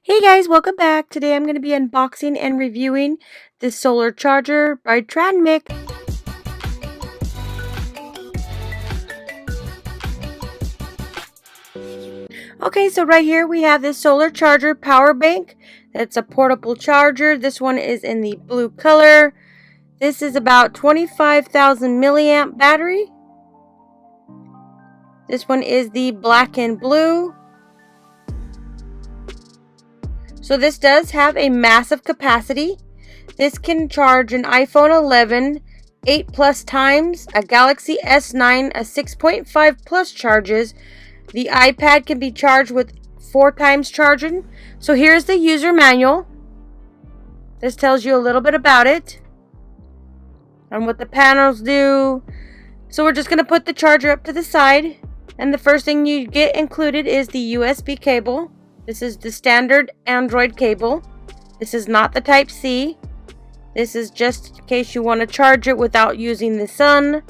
Hey guys, welcome back. Today I'm going to be unboxing and reviewing this solar charger by Tranmix. Okay, so right here we have this solar charger power bank. It's a portable charger. This one is in the blue color. This is about 25,000 milliamp battery. This one is the black and blue. So this does have a massive capacity. This can charge an iPhone 11 8+ times, a Galaxy S9 a 6.5 plus charges. The iPad can be charged with 4 times charging. So here's the user manual. This tells you a little bit about it and what the panels do. So we're just going to put the charger up to the side, and the first thing you get included is the USB cable. This is the standard Android cable. This is not the Type-C. This is just in case you want to charge it without using the sun.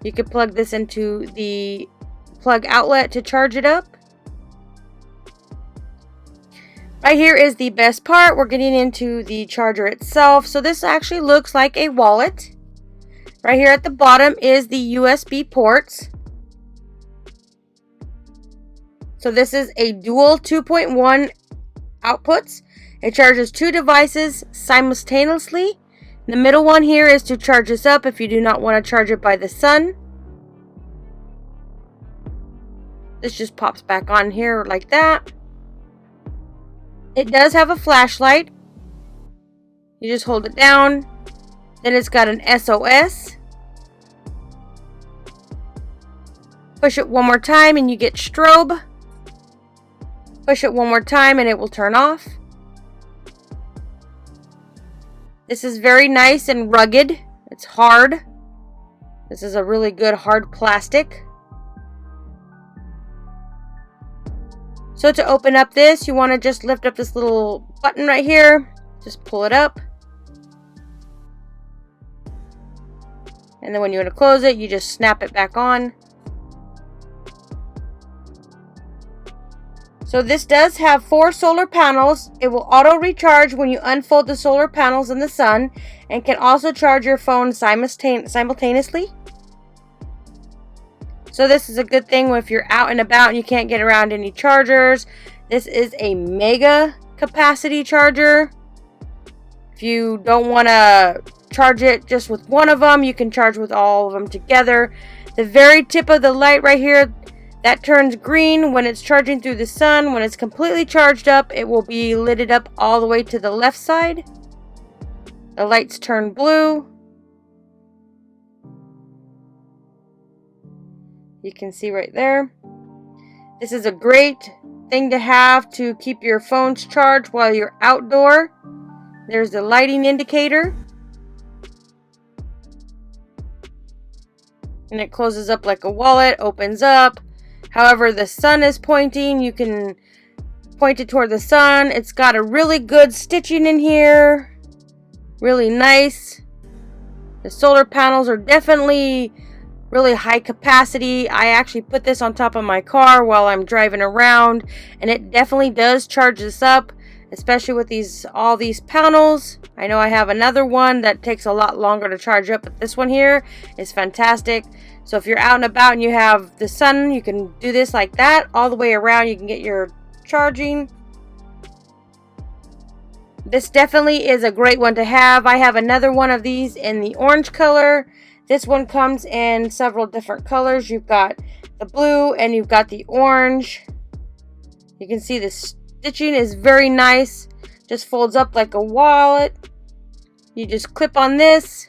You could plug this into the plug outlet to charge it up. Right here is the best part. We're getting into the charger itself. So this actually looks like a wallet. Right here at the bottom is the USB ports. So this is a dual 2.1 outputs. It charges 2 devices simultaneously. The middle one here is to charge this up if you do not want to charge it by the sun. This just pops back on here like that. It does have a flashlight. You just hold it down. Then it's got an SOS. Push it one more time and you get strobe. Push it one more time and it will turn off. This is very nice and rugged. It's hard. This is a really good hard plastic. So to open up this, you want to just lift up this little button right here. Just pull it up. And then when you want to close it, you just snap it back on. So this does have 4 solar panels. It will auto recharge when you unfold the solar panels in the sun, and can also charge your phone simultaneously. So this is a good thing if you're out and about and you can't get around any chargers. This is a mega capacity charger. If you don't want to charge it just with one of them, you can charge with all of them together. The very tip of the light right here, that turns green when it's charging through the sun. When it's completely charged up, it will be lit up all the way to the left side. The lights turn blue. You can see right there. This is a great thing to have to keep your phones charged while you're outdoor. There's the lighting indicator. And it closes up like a wallet, opens up. However the sun is pointing, you can point it toward the sun. It's got a really good stitching in here. Really nice. The solar panels are definitely really high capacity. I actually put this on top of my car while I'm driving around, and it definitely does charge this up, especially with all these panels. I know I have another one that takes a lot longer to charge up, but this one here is fantastic. So if you're out and about and you have the sun, you can do this like that all the way around. You can get your charging. This definitely is a great one to have. I have another one of these in the orange color. This one comes in several different colors. You've got the blue and you've got the orange. You can see the stitching is very nice. Just folds up like a wallet. You just clip on this.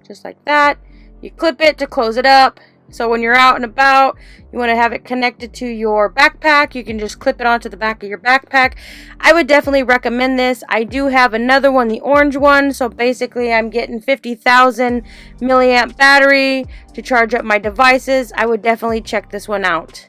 Just like that. You clip it to close it up. So when you're out and about, you want to have it connected to your backpack, you can just clip it onto the back of your backpack. I would definitely recommend this. I do have another one, the orange one. So basically I'm getting 50,000 milliamp battery to charge up my devices. I would definitely check this one out.